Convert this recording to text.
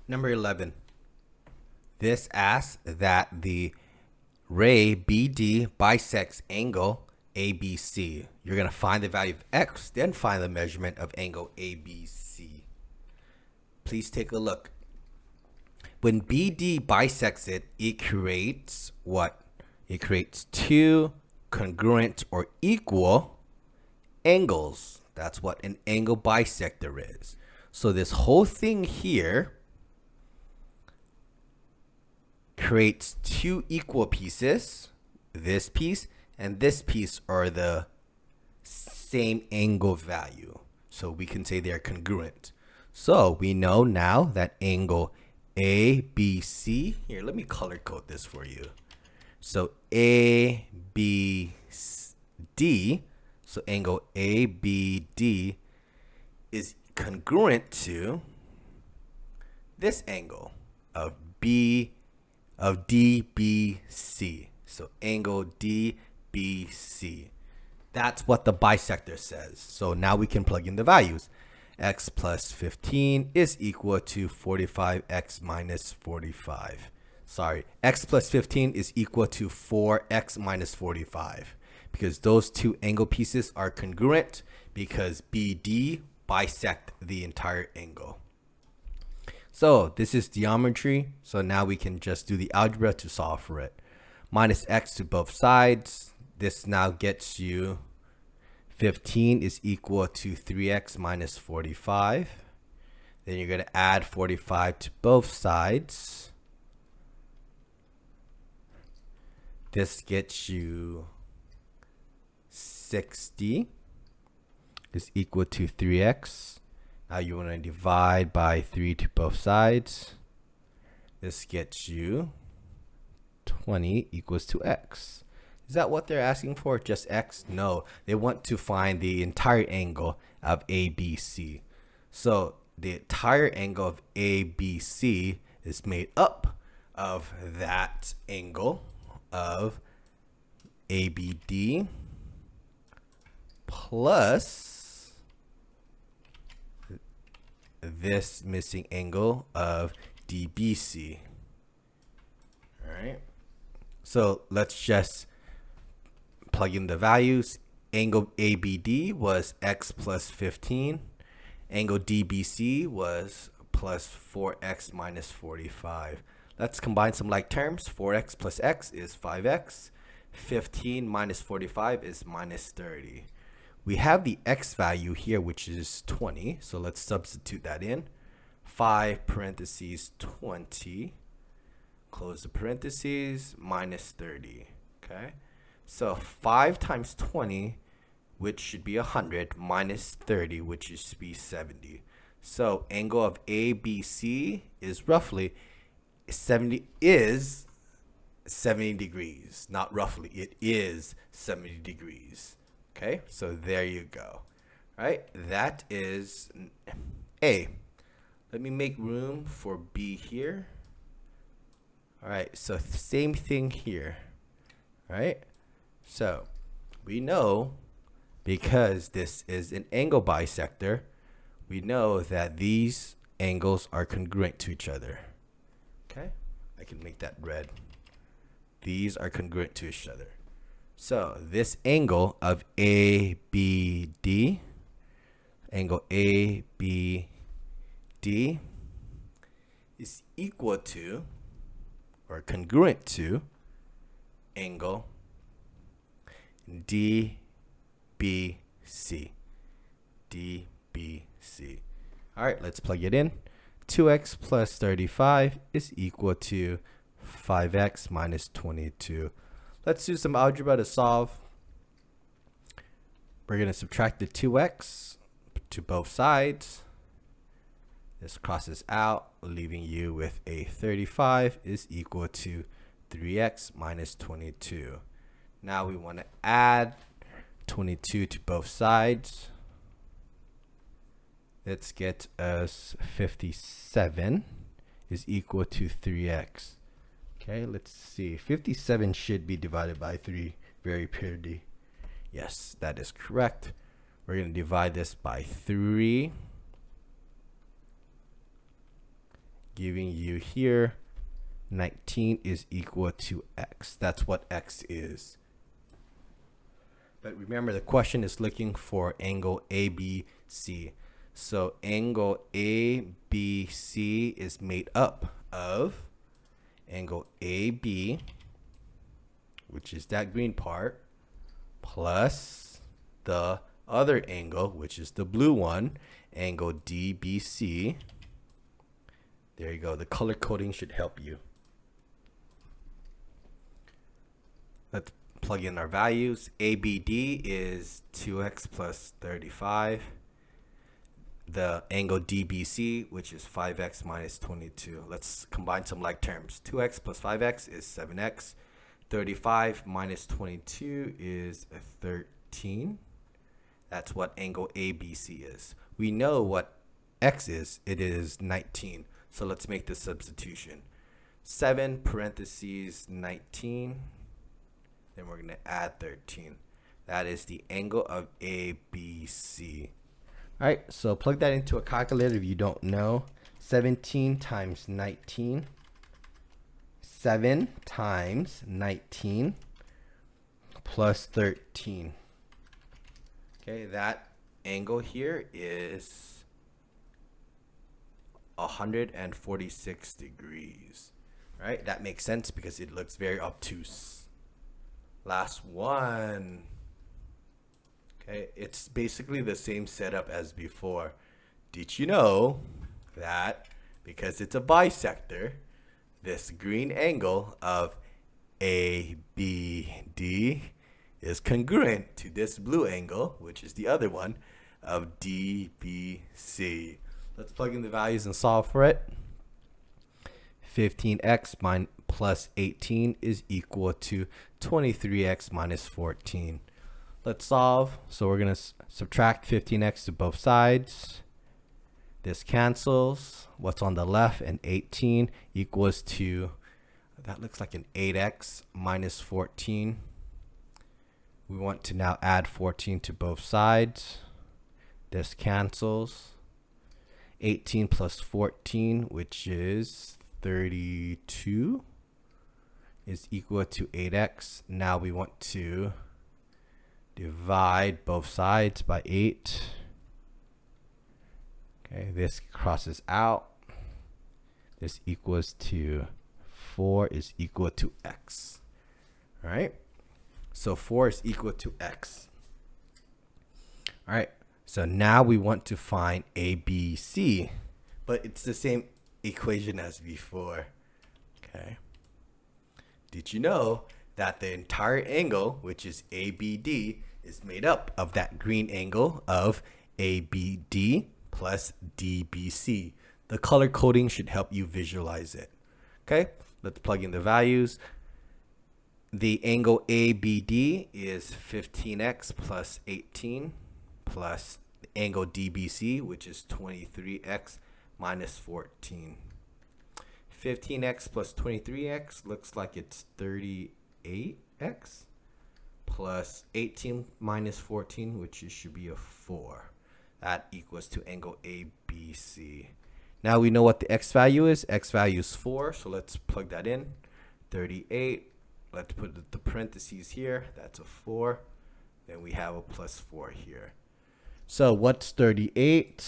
Number 11. This asks that the ray BD bisects angle ABC. You're going to find the value of x, then find the measurement of angle ABC. Please take a look. When BD bisects it, it creates what? It creates two congruent or equal angles. That's what an angle bisector is. So this whole thing here creates two equal pieces. This piece and this piece are the same angle value. So we can say they're congruent. So we know now that angle ABC, here, let me color code this for you. So ABD, so angle ABD is congruent to this angle of DBC. So angle DBC. That's what the bisector says. So now we can plug in the values. X plus 15 is equal to 45x minus 45. Sorry, x plus 15 is equal to 4x minus 45 because those two angle pieces are congruent because BD bisect the entire angle. So this is geometry. So now we can just do the algebra to solve for it. Minus x to both sides. This now gets you 15 is equal to 3x minus 45. Then you're going to add 45 to both sides. This gets you 60 is equal to 3x. Now you want to divide by 3 to both sides. This gets you 20 equals to x. Is that what they're asking for? Just x? No, they want to find the entire angle of ABC. So the entire angle of ABC is made up of that angle of ABD plus this missing angle of DBC. All right. So let's just plug in the values. Angle ABD was x plus 15. Angle DBC was plus 4x minus 45. Let's combine some like terms. 4x plus x is 5x. 15 minus 45 is minus 30. We have the x value here, which is 20. So let's substitute that in. 5 parentheses 20. Close the parentheses, minus 30. Okay. So 5 times 20, which should be 100, minus 30, which should be 70. So angle of ABC is roughly 70 degrees. Not roughly, it is 70 degrees. Okay, so there you go. All right, that is A. Let me make room for B here. All right, so same thing here. All right. So we know, because this is an angle bisector, we know that these angles are congruent to each other. Okay, I can make that red. These are congruent to each other. So this angle of ABD, angle ABD is equal to or congruent to angle DBC. DBC. All right, let's plug it in. 2x plus 35 is equal to 5x minus 22. Let's do some algebra to solve. We're going to subtract the 2x to both sides. This crosses out, leaving you with a 35 is equal to 3x minus 22. Now we want to add 22 to both sides. Let's get us 57 is equal to 3x. Okay, let's see. 57 should be divided by 3 very purely. Yes, that is correct. We're going to divide this by 3. giving you here 19 is equal to x. That's what x is. But remember, the question is looking for angle ABC. So angle ABC is made up of angle AB, which is that green part, plus the other angle, which is the blue one, angle DBC. There you go. The color coding should help you. Let's plug in our values. ABD is 2x plus 35. The angle DBC, which is 5x minus 22. Let's combine some like terms. 2x plus 5x is 7x. 35 minus 22 is 13. That's what angle ABC is. We know what x is. It is 19. So let's make the substitution. 7 parentheses 19. Then we're going to add 13. That is the angle of ABC. All right, so plug that into a calculator if you don't know. 17 times 19. 7 times 19 plus 13. Okay, that angle here is 146 degrees. Right? That makes sense because it looks very obtuse. Last one. Okay, it's basically the same setup as before. Did you know that because it's a bisector, this green angle of ABD is congruent to this blue angle, which is the other one, of DBC. Let's plug in the values and solve for it. 15x plus 18 is equal to 23x minus 14. Let's solve. So we're going to subtract 15x to both sides. This cancels. What's on the left? And 18 equals to, that looks like an 8x minus 14. We want to now add 14 to both sides. This cancels. 18 plus 14, which is 32, is equal to 8x. Now we want to divide both sides by 8. Okay, this crosses out. This equals to 4 is equal to x. All right, so 4 is equal to x. All right, so now we want to find ABC, but it's the same equation as before. Okay, did you know that the entire angle, which is ABD, is made up of that green angle of ABD plus DBC? The color coding should help you visualize it. Okay, let's plug in the values. The angle ABD is 15x plus 18 plus the angle DBC, which is 23x minus 14. 15x plus 23x looks like it's 38x plus 18 minus 14, which should be a 4. That equals to angle ABC. Now we know what the x value is. X value is 4, so let's plug that in. 38. Let's put the parentheses here. That's a 4. Then we have a plus 4 here. So what's 38?